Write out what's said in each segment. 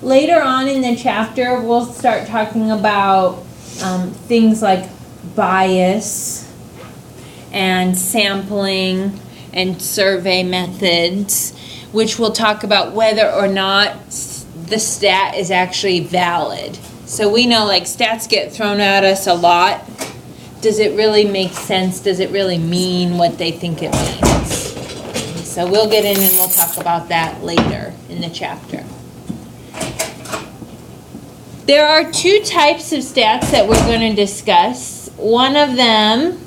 Later on in the chapter, we'll start talking about things like bias and sampling and survey methods, which will talk about whether or not the stat is actually valid. So we know like stats get thrown at us a lot. Does it really make sense? Does it really mean what they think it means? So we'll get in and we'll talk about that later in the chapter. There are two types of stats that we're going to discuss. One of them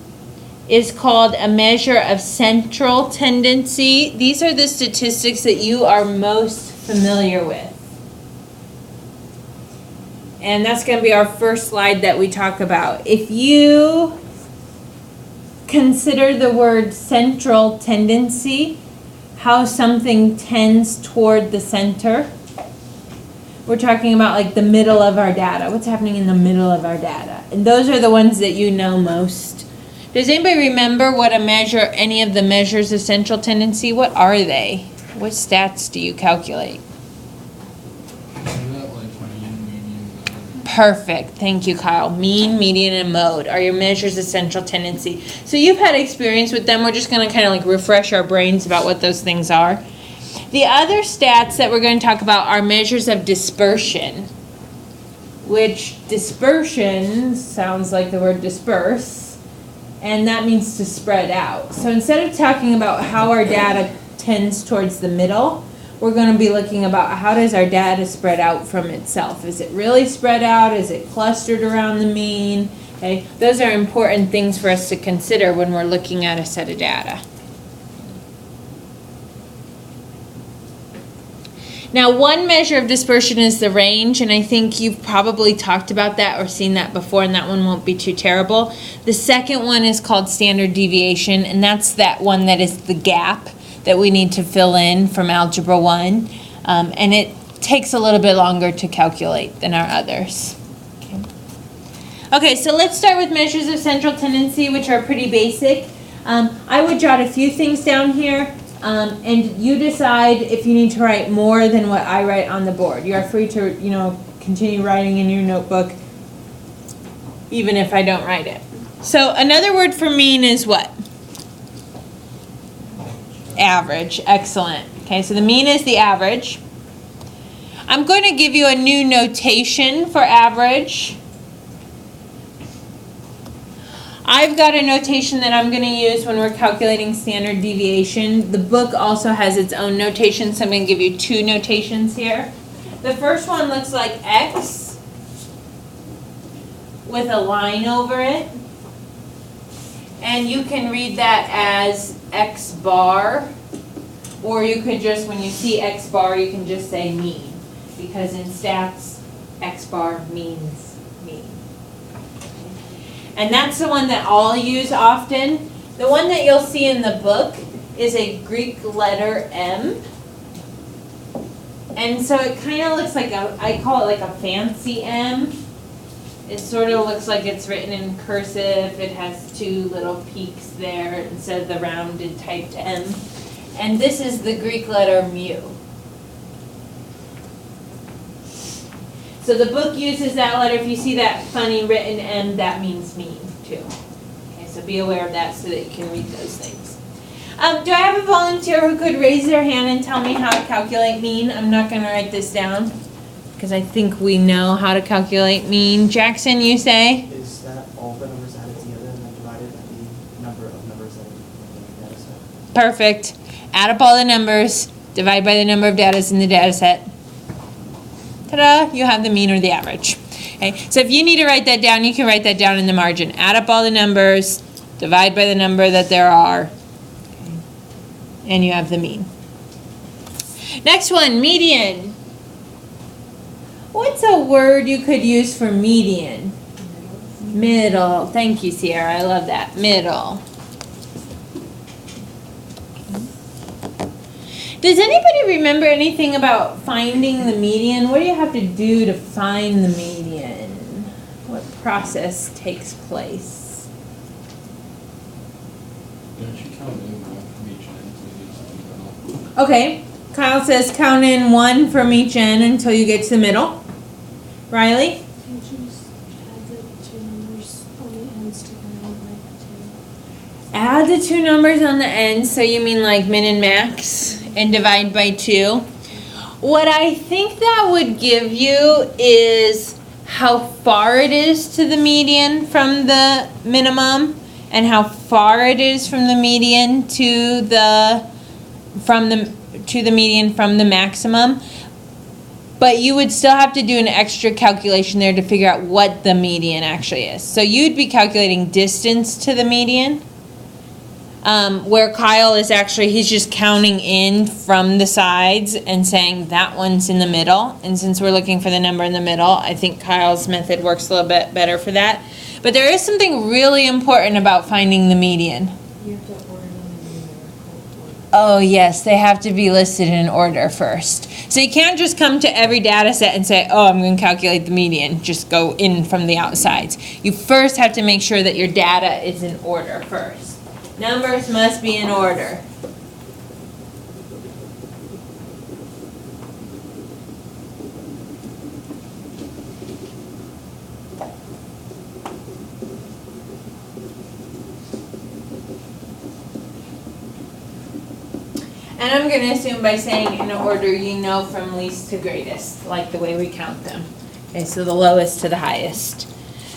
is called a measure of central tendency. These are the statistics that you are most familiar with. And that's going to be our first slide that we talk about. If you consider the word central tendency, how something tends toward the center, we're talking about like the middle of our data. What's happening in the middle of our data? And those are the ones that you know most. Does anybody remember what any of the measures of central tendency, what are they? What stats do you calculate? Perfect. Thank you, Kyle. Mean, median, and mode are your measures of central tendency. So you've had experience with them. We're just going to kind of like refresh our brains about what those things are. The other stats that we're going to talk about are measures of dispersion, which dispersion sounds like the word disperse, and that means to spread out. So instead of talking about how our data tends towards the middle, we're going to be looking about how does our data spread out from itself. Is it really spread out? Is it clustered around the mean? Okay, those are important things for us to consider when we're looking at a set of data. Now, one measure of dispersion is the range, and I think you've probably talked about that or seen that before, and that one won't be too terrible. The second one is called standard deviation, and that's that one that is the gap that we need to fill in from Algebra 1, and it takes a little bit longer to calculate than our others. Okay, so let's start with measures of central tendency, which are pretty basic. I would jot a few things down here. And you decide if you need to write more than what I write on the board. You are free to, continue writing in your notebook, even if I don't write it. So another word for mean is what? Average. Excellent. Okay, so the mean is the average. I'm going to give you a new notation for average. I've got a notation that I'm going to use when we're calculating standard deviation. The book also has its own notation, so I'm going to give you two notations here. The first one looks like X with a line over it. And you can read that as X bar, or you could just, when you see X bar, you can just say mean, because in stats, X bar means mean. And that's the one that I'll use often. The one that you'll see in the book is a Greek letter M. And so it kind of looks like I call it like a fancy M. It sort of looks like it's written in cursive. It has two little peaks there instead of the rounded typed M. And this is the Greek letter mu. So the book uses that letter. If you see that funny written M, that means mean too. Okay, so be aware of that so that you can read those things. Do I have a volunteer who could raise their hand and tell me how to calculate mean? I'm not going to write this down because I think we know how to calculate mean. Jackson, you say? Is that all the numbers added together and then divided by the number of numbers that are in the data set? Perfect. Add up all the numbers, divide by the number of data in the data set. Ta-da, you have the mean or the average. Okay, so if you need to write that down, you can write that down in the margin. Add up all the numbers, divide by the number that there are, and you have the mean. Next one, median. What's a word you could use for median? Middle. Thank you, Sierra. I love that. Middle. Does anybody remember anything about finding the median? What do you have to do to find the median? What process takes place? Don't you count in from each end to use the middle? Okay, Kyle says count in 1 from each end until you get to the middle. Riley? Can't you just add the two numbers on the ends together like two? Add the two numbers on the end, so you mean like min and max, and divide by 2. What I think that would give you is how far it is to the median from the minimum and how far it is from the median to the median from the maximum. But you would still have to do an extra calculation there to figure out what the median actually is. So you'd be calculating distance to the median. Where Kyle is actually, he's just counting in from the sides and saying that one's in the middle. And since we're looking for the number in the middle, I think Kyle's method works a little bit better for that. But there is something really important about finding the median. You have to order them in numerical order. Oh yes, they have to be listed in order first. So you can't just come to every data set and say, oh, I'm going to calculate the median. Just go in from the outsides. You first have to make sure that your data is in order first. Numbers must be in order. And I'm going to assume by saying in order, you know from least to greatest, like the way we count them. Okay, so the lowest to the highest.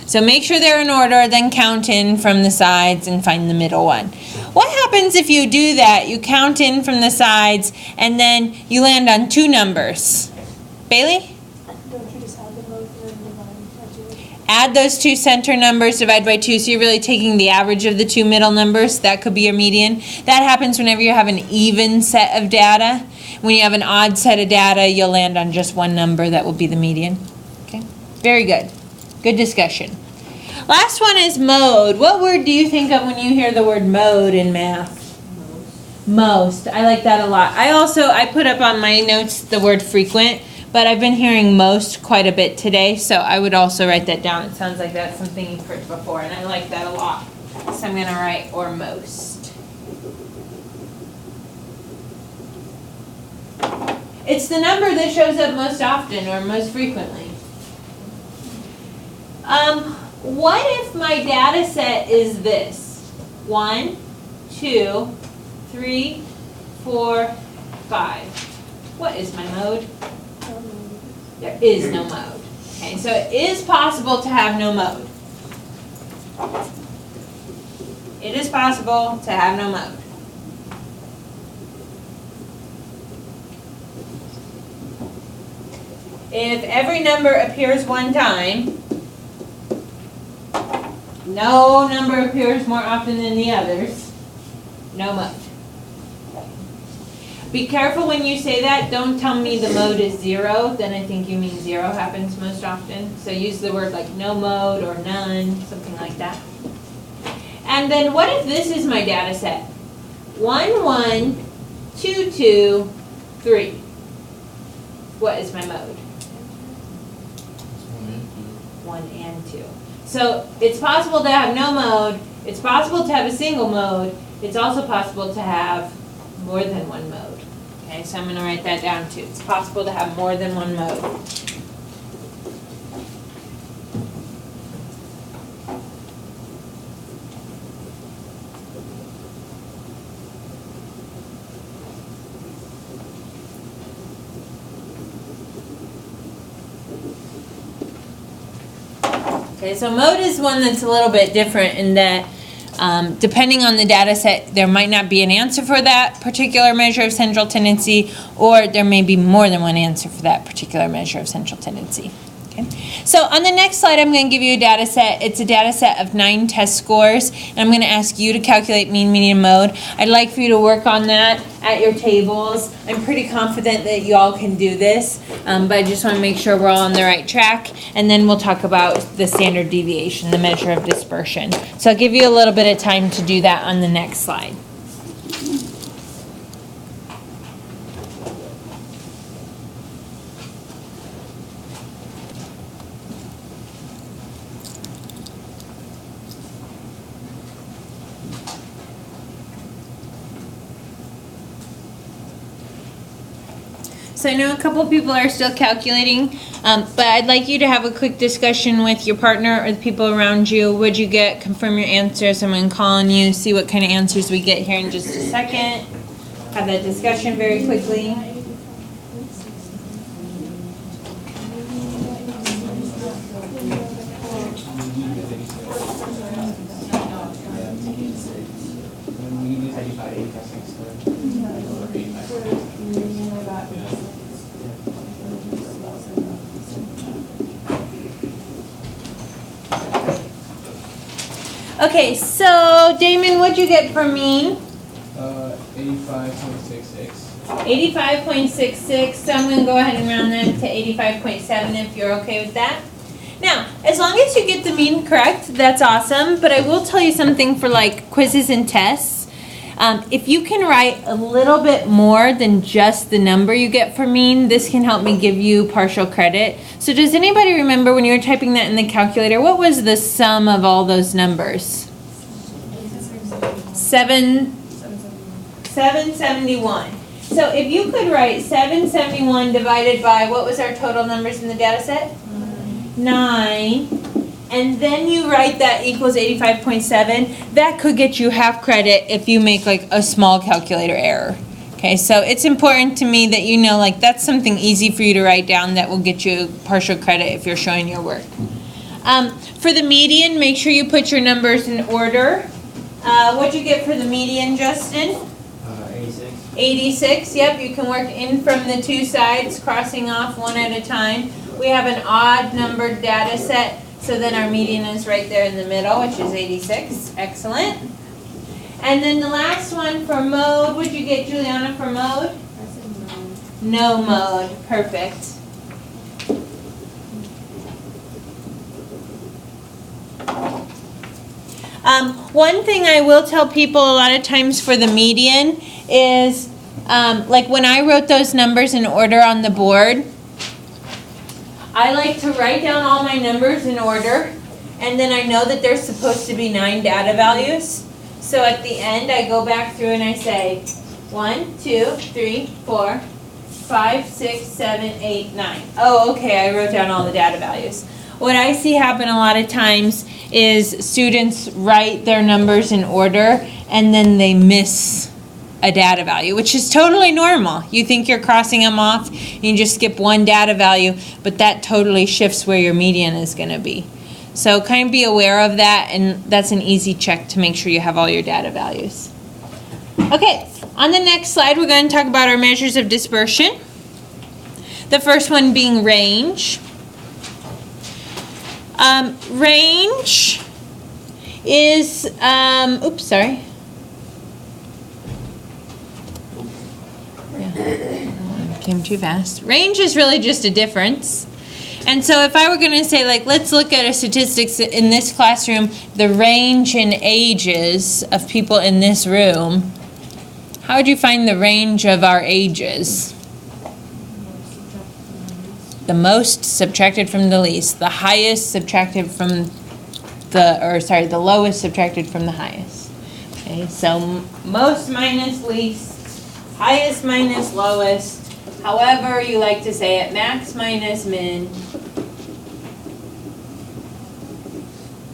So make sure they're in order, then count in from the sides and find the middle one. What happens if you do that? You count in from the sides and then you land on 2 numbers. Bailey? Don't you just add them both and divide by 2? Add those 2 center numbers, divide by 2. So you're really taking the average of the 2 middle numbers. That could be your median. That happens whenever you have an even set of data. When you have an odd set of data, you'll land on just 1 number. That will be the median. Okay, very good. Good discussion. Last one is mode. What word do you think of when you hear the word mode in math? Most. I like that a lot. I put up on my notes the word frequent, but I've been hearing most quite a bit today, so I would also write that down. It sounds like that's something you've heard before, and I like that a lot. So I'm going to write or most. It's the number that shows up most often or most frequently. What if my data set is this? 1, 2, 3, 4, 5. What is my mode? There is no mode. Okay, so it is possible to have no mode. It is possible to have no mode. If every number appears 1 time, no number appears more often than the others, no mode. Be careful when you say that. Don't tell me the mode is 0. Then I think you mean 0 happens most often. So use the word like no mode or none, something like that. And then what if this is my data set? 1, 1, 2, 2, 3. What is my mode? 1 and 2. So it's possible to have no mode. It's possible to have a single mode. It's also possible to have more than 1 mode. Okay, so I'm going to write that down too. It's possible to have more than 1 mode. Okay, so mode is one that's a little bit different in that depending on the data set, there might not be an answer for that particular measure of central tendency, or there may be more than one answer for that particular measure of central tendency. Okay. So on the next slide, I'm going to give you a data set. It's a data set of 9 test scores, and I'm going to ask you to calculate mean, median, mode. I'd like for you to work on that at your tables. I'm pretty confident that you all can do this, but I just want to make sure we're all on the right track, and then we'll talk about the standard deviation, the measure of dispersion. So I'll give you a little bit of time to do that on the next slide. So I know a couple people are still calculating, but I'd like you to have a quick discussion with your partner or the people around you. What'd you get? Confirm your answers. I'm going to call on you, see what kind of answers we get here in just a second. Have that discussion very quickly. Okay, so Damon, what'd you get for mean? 85.66. 85.66, so I'm going to go ahead and round that to 85.7 if you're okay with that. Now, as long as you get the mean correct, that's awesome, but I will tell you something for like quizzes and tests. If you can write a little bit more than just the number you get for mean, this can help me give you partial credit. So does anybody remember when you were typing that in the calculator, what was the sum of all those numbers? 771. So if you could write 771 divided by, what was our total numbers in the data set? 9. And then you write that equals 85.7, that could get you half credit if you make like a small calculator error. Okay, so it's important to me that you know like that's something easy for you to write down that will get you partial credit if you're showing your work. For the median, make sure you put your numbers in order. What'd you get for the median, Justin? 86. 86, yep, you can work in from the two sides, crossing off one at a time. We have an odd numbered data set, so then our median is right there in the middle, which is 86. Excellent. And then the last one for mode, what'd you get, Juliana, for mode? No mode. Perfect. One thing I will tell people a lot of times for the median is, like when I wrote those numbers in order on the board, I like to write down all my numbers in order, and then I know that there's supposed to be 9 data values. So at the end, I go back through and I say 1, 2, 3, 4, 5, 6, 7, 8, 9. Oh, okay, I wrote down all the data values. What I see happen a lot of times is students write their numbers in order and then they miss a data value, which is totally normal. You think you're crossing them off, you just skip one data value, but that totally shifts where your median is going to be. So kind of be aware of that, and that's an easy check to make sure you have all your data values. Okay, on the next slide, we're going to talk about our measures of dispersion. The first one being range. Range is, oops, sorry. Yeah, came too fast. Range is really just a difference. And so if I were going to say, like, let's look at a statistics in this classroom, the range in ages of people in this room, how would you find the range of our ages? The most subtracted from the least, the highest subtracted from the lowest subtracted from the highest. Okay, so most minus least, highest minus lowest, however you like to say it, max minus min.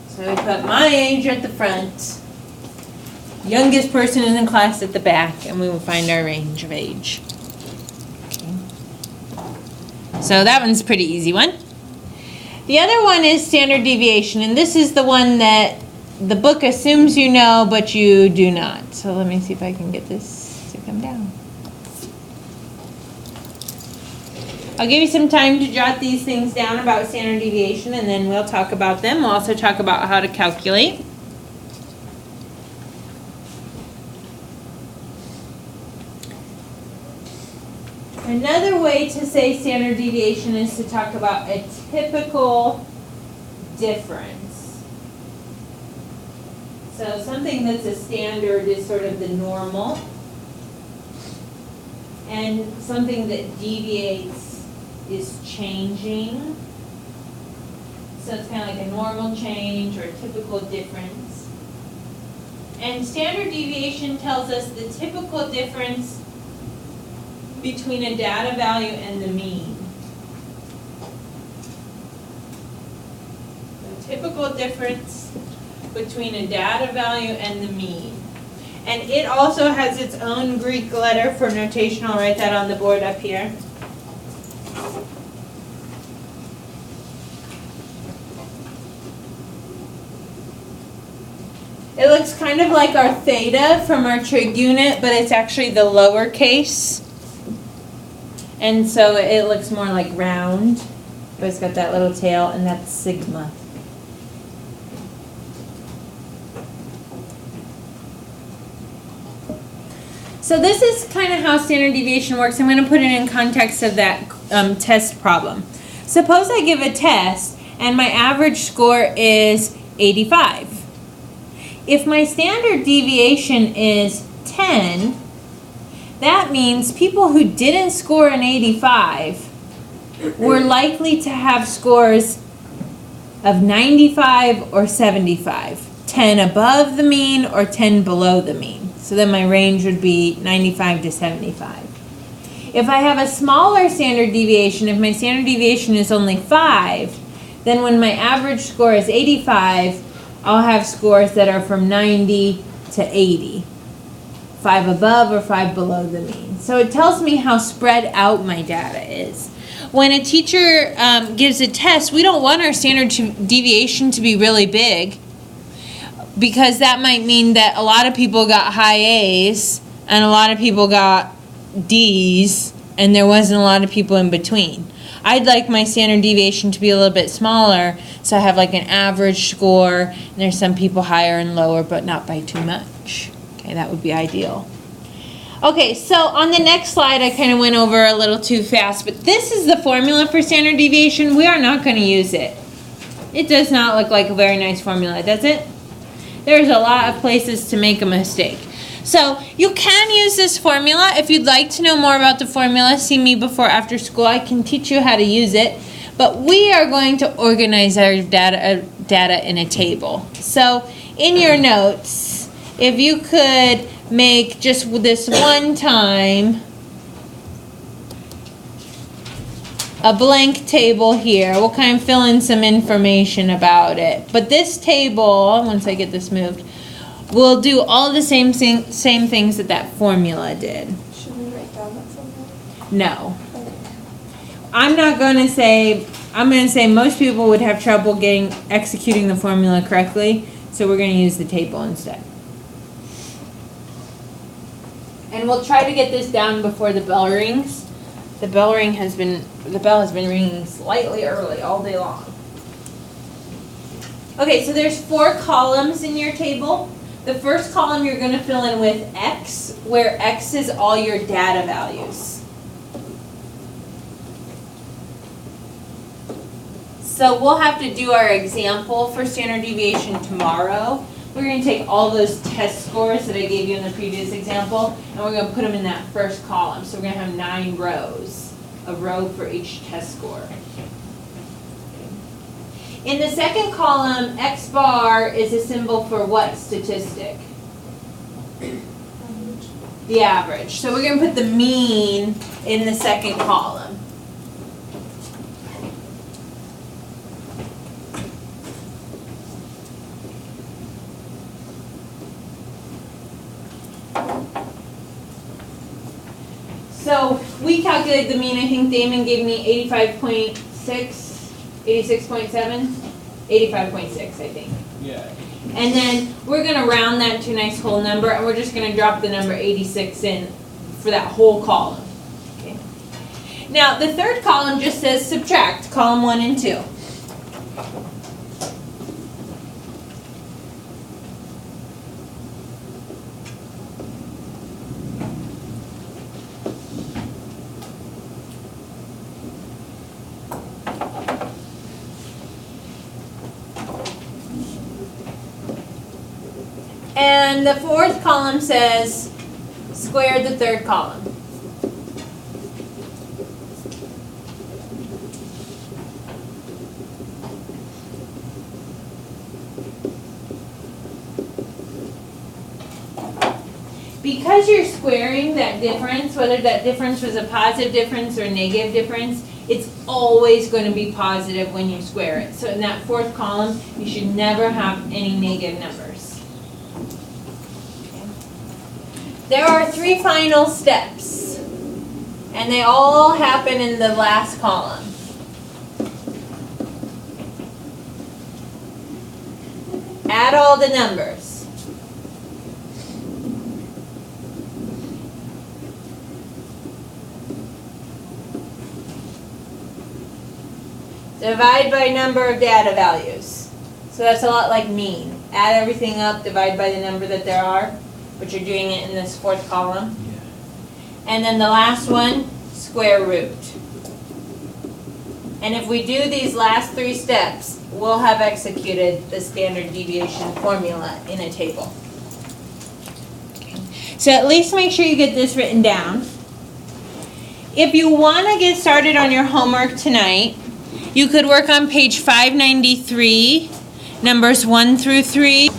So we put my age at the front, youngest person in the class at the back, and we will find our range of age. Okay. So that one's a pretty easy one. The other one is standard deviation, and this is the one that the book assumes you know, but you do not. So let me see if I can get this to come down. I'll give you some time to jot these things down about standard deviation, and then we'll talk about them. We'll also talk about how to calculate. Another way to say standard deviation is to talk about a typical difference. So something that's a standard is sort of the normal, and something that deviates is changing. So it's kind of like a normal change or a typical difference. And standard deviation tells us the typical difference between a data value and the mean. The typical difference between a data value and the mean. And it also has its own Greek letter for notation. I'll write that on the board up here. It looks kind of like our theta from our trig unit, but it's actually the lowercase. And so it looks more like round, but it's got that little tail, and that's sigma. So this is kind of how standard deviation works. I'm going to put it in context of that test problem. Suppose I give a test and my average score is 85. If my standard deviation is 10, that means people who didn't score an 85 were likely to have scores of 95 or 75, 10 above the mean or 10 below the mean. So then my range would be 95 to 75. If I have a smaller standard deviation, if my standard deviation is only 5, then when my average score is 85, I'll have scores that are from 90 to 80. 5 above or 5 below the mean. So it tells me how spread out my data is. When a teacher gives a test, we don't want our standard deviation to be really big, because that might mean that a lot of people got high A's and a lot of people got D's and there wasn't a lot of people in between. I'd like my standard deviation to be a little bit smaller, so I have like an average score, and there's some people higher and lower, but not by too much. Okay, that would be ideal. Okay, so on the next slide, I kind of went over a little too fast, but this is the formula for standard deviation. We are not going to use it. It does not look like a very nice formula, does it? There's a lot of places to make a mistake. So you can use this formula. If you'd like to know more about the formula, see me before after school. I can teach you how to use it. But we are going to organize our data in a table. So in your notes, if you could make just this one time a blank table here. We'll kind of fill in some information about it. But this table, once I get this moved, will do all the same things that formula did. Should we write down that formula? No. Okay. I'm going to say most people would have trouble executing the formula correctly, so we're going to use the table instead. And we'll try to get this down before the bell rings. The bell has been ringing slightly early all day long. Okay, so there's 4 columns in your table. The first column you're going to fill in with X, where X is all your data values. So we'll have to do our example for standard deviation tomorrow. We're going to take all those test scores that I gave you in the previous example, and we're going to put them in that first column. So we're going to have 9 rows, a row for each test score. In the second column, X bar is a symbol for what statistic? The average. So we're going to put the mean in the second column. So we calculated the mean. I think Damon gave me 85.6, 86.7, 85.6, I think. Yeah. And then we're going to round that to a nice whole number, and we're just going to drop the number 86 in for that whole column. Okay. Now the third column just says subtract, column 1 and 2. And the fourth column says square the third column. because you're squaring that difference, whether that difference was a positive difference or a negative difference, it's always going to be positive when you square it. So in that fourth column, you should never have any negative numbers. Okay. There are 3 final steps, and they all happen in the last column. Add all the numbers. Divide by number of data values. So that's a lot like mean. Add everything up, divide by the number that there are, but you're doing it in this fourth column. And then the last one, square root. And if we do these last 3 steps, we'll have executed the standard deviation formula in a table. Okay. So at least make sure you get this written down. If you want to get started on your homework tonight, you could work on page 593, numbers 1 through 3.